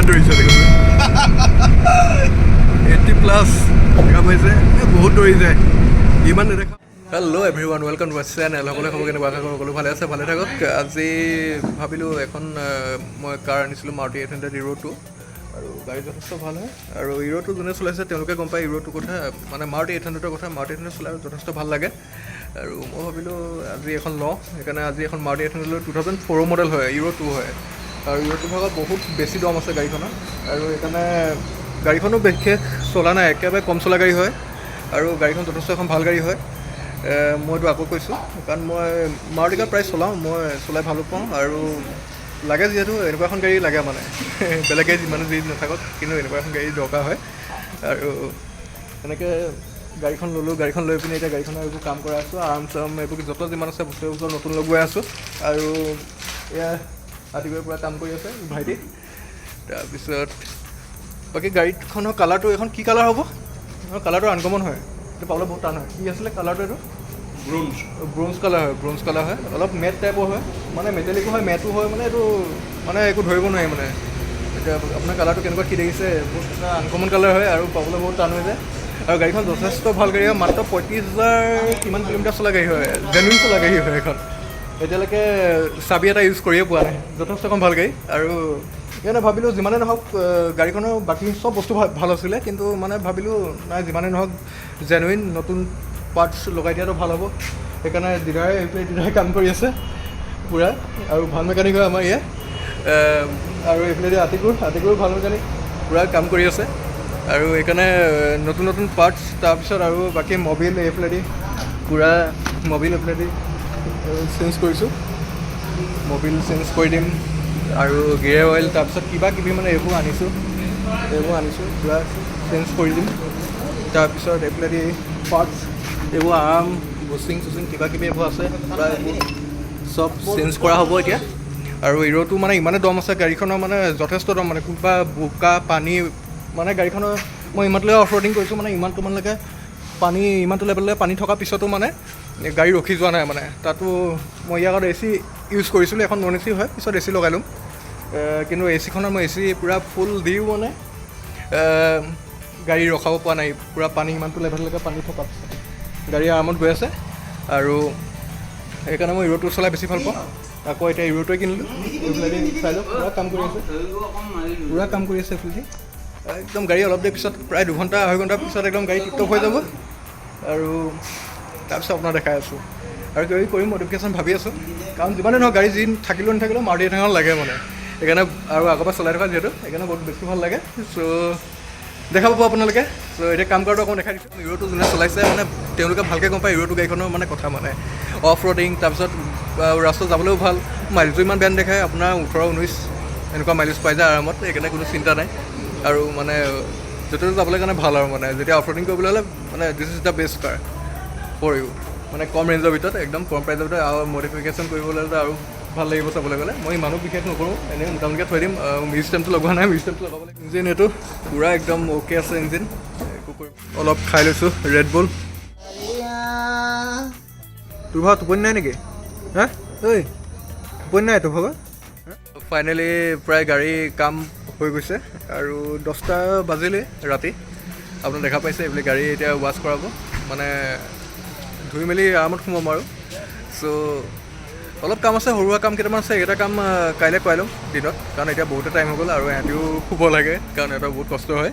কিমান দৌৰিছে দেখোন 80+ দেখা পাইছে বহুত দৌৰি যায় ইমান নেদেখা hello' everyone welcome to my channel সকলোৱে খবৰ কেনেকুৱা সকলো ভালে আছে ভালে থাকক আজি ভাবিলোঁ এখন মই কাৰ আনিছিলোঁ মাৰুতি 800 ইৰ' 2 আৰু গাড়ী যথেষ্ট ভাল হয় আৰু ইৰ' 2 যোনে চলাইছে তেওঁলোকে গম পায় ইৰ' 2 কথা মানে মাৰুতি 800ৰ কথা মাৰুতি 800 চলাই যথেষ্ট ভাল লাগে আৰু মই ভাবিলোঁ আজি এখন লওঁ সেইকাৰণে আজি এখন মাৰুতি 800 2004 মডেল হয় ইৰ' 2 হয় আৰু ইৰ' 2 ভাগত বহুত বেছি দাম আছে গাড়ীখনৰ আৰু সেইকাৰণে গাড়ীখনো বিশেষ চলা নাই একেবাৰে কম চলা গাড়ী হয় আৰু গাড়ীখন যথেষ্ট এখন ভাল গাড়ী হয় মইতো আকৌ কৈছোঁ কাৰণ মই মাৰুতি কাৰ প্ৰায় চলাওঁ মই চলাই ভালো পাওঁ আৰু লাগে যিহেতু এনেকুৱা এখন গাড়ী লাগে মানে বেলেগ গাড়ী যিমানে যি নাথাকক কিন্তু এনেকুৱা এখন গাড়ী দৰকাৰ হয় আৰু এনেকৈ গাড়ীখন ল'লোঁ গাড়ীখন লৈ পিনে এতিয়া গাড়ীখনৰ এইবোৰ কাম কৰাই আছোঁ আৰাম চাৰাম এইবোৰ যত যিমান আছে বস্তু নতুন লগোৱাই আছোঁ আৰু এয়া ৰাতিপুৱাৰ পৰা কাম কৰি আছে ভাইটি তাৰপিছত বাকী গাড়ীখনৰ কালাৰটো এখন কি কালাৰ হ'ব কালাৰটো আনকমন হয় এইটো পাবলৈ বহুত টান হয় কি আছিলে কালাৰটো এইটো ব্ৰঞ্জ কালাৰ হয় অলপ মেট টাইপৰ হয় মানে মেটেলিকো হয় মেটো হয় মানে এইটো মানে একো ধৰিব নোৱাৰি মানে এতিয়া আপোনাৰ কালাৰটো কেনেকুৱা কি দেখিছে বহুত এটা আনকমন কালাৰ হয় আৰু পাবলৈ বহুত টান হৈ যায় আৰু গাড়ীখন যথেষ্ট ভাল গাড়ী হয় মাত্ৰ 35,000 কিমান কিলোমিটাৰ চলা গাড়ী হয় জেনুইন চলা গাড়ী হয় এখন এতিয়ালৈকে চাবি এটা ইউজ কৰিয়ে পোৱা নাই যথেষ্ট এখন ভাল গাড়ী আৰু সেইকাৰণে ভাবিলোঁ যিমানে নহওক গাড়ীখনৰ বাকী চব বস্তু ভাল আছিলে কিন্তু মানে ভাবিলোঁ নাই যিমানে নহওক জেনুইন নতুন পাৰ্টছ লগাই দিয়াটো ভাল হ'ব সেইকাৰণে ডিলাৰে কাম কৰি আছে পূৰা আৰু ভাল মেকানিক হয় আমাৰ ইয়াত আৰু এইফালে আতিকুৰ ভাল মেকানিক পূৰা কাম কৰি আছে আৰু সেইকাৰণে নতুন নতুন পাৰ্টছ তাৰপিছত আৰু বাকী মবিল এইফালেদি পূৰা মবিল এইফালেদি চেঞ্জ কৰিছোঁ মবিল চেঞ্জ কৰি দিম আৰু গিয়াৰ অইল তাৰপিছত কিবা কিবি মানে এইবোৰ আনিছোঁ পূৰা চেঞ্জ কৰি দিম তাৰপিছত এইফালেদি পাৰ্টছ এইবোৰ আৰাম বুচিং চুচিং কিবা কিবি এইবোৰ আছে পূৰা এইবোৰ চব চেঞ্জ কৰা হ'ব এতিয়া আৰু ইৰ' 2 মানে ইমানে দম আছে গাড়ীখনৰ মানে যথেষ্ট দম মানে কোনোবা বোকা পানী মানে গাড়ীখনৰ মই ইমানটোলৈকে অফ ৰ'ডিং কৰিছোঁ মানে ইমানটোলৈকে ইমানটো লেভেললৈ পানী থকাৰ পিছতো মানে গাড়ী ৰখি যোৱা নাই মানে তাতো মই ইয়াৰ আগত AC ইউজ কৰিছিলোঁ এখন নন AC হয় পিছত AC লগাই ল'ম কিন্তু ACখনত মই AC পূৰা ফুল দিও মানে গাড়ী ৰখাব পৰা নাই পূৰা পানী ইমানটো লেভেললৈকে পানী থকাৰ পিছত গাড়ী আৰামত গৈ আছে আৰু সেইকাৰণে মই ইৰ' 2 চলাই বেছি ভাল পাওঁ আকৌ এতিয়া ইৰ' 2 কিনিলোঁ এইফালে চাই লওক পূৰা কাম কৰি আছে এইফালে একদম গাড়ী অলপ দেৰি পিছত প্ৰায় 2 ঘণ্টা 2.5 ঘণ্টাৰ পিছত একদম গাড়ী টিপটপ হৈ যাব আৰু তাৰপিছত আপোনাৰ দেখাই আছোঁ আৰু কিবা কৰিম মডিফিকেশ্যন ভাবি আছোঁ কাৰণ যিমানে নহওক গাড়ী যি থাকিলেও নাথাকিলেও মাৰুতি এখন লাগে মানে সেইকাৰণে আৰু আগৰ পৰা চলাই থকা যিহেতু সেইকাৰণে বহুত বেছি ভাল লাগে চ' দেখা পাব আপোনালোকে চ' এতিয়া কাম কৰাটো অকণ দেখাই দিছোঁ ইৰ' 2 যোনে চলাইছে মানে তেওঁলোকে ভালকৈ গম পায় ইৰ' 2 গাড়ীখনৰ মানে কথা মানে অফ ৰ'ডিং তাৰপিছত ৰাস্তাত যাবলৈও ভাল মাইলেজো ইমান বেয়া নেদেখায় আপোনাৰ 18-19 এনেকুৱা মাইলেজ পাই যায় আৰামত সেইকাৰণে কোনো চিন্তা নাই আৰু মানে য'তে যাবলৈ কাৰণে ভাল আৰু মানে যেতিয়া অফ ৰ'ডিং কৰিবলৈ হ'লে মানে this is the best car for you মানে কম ৰেঞ্জৰ ভিতৰত একদম কম প্ৰাইজৰ ভিতৰত আৰু মডিফিকেশ্যন কৰিবলৈ হ'লে আৰু ভাল লাগিব চাবলৈ গ'লে মই ইমানো বিশেষ নকৰোঁ এনেই মোটামুটিকৈ থৈ দিম মিউজিয়ামটো লগোৱা নাই মিউজিয়ামটো লগাব লাগিব ইঞ্জিন এইটো পূৰা একদম অ'কে আছে ইঞ্জিন একো কৰিম অলপ খাই লৈছোঁ ৰেড বুল তোৰ ভাগ টোপনি নাই নেকি হা ঐ টোপনি নাই তোৰ ভাগ ফাইনেলি প্ৰায় গাড়ী কাম হৈ গৈছে আৰু 10টা বাজিলেই ৰাতি আপোনাক দেখা পাইছে এইফালে গাড়ী এতিয়া ৱাছ কৰাব মানে ধুই মেলি আৰামত সোমাম আৰু চ' অলপ কাম আছে সৰুৱা কাম কেইটামান আছে এইকেইটা কাম কাইলৈ কৰাই ল'ম দিনত কাৰণ এতিয়া বহুতে টাইম হৈ গ'ল আৰু সিহঁতিও শুব লাগে কাৰণ সিহঁতৰ বহুত কষ্ট হয়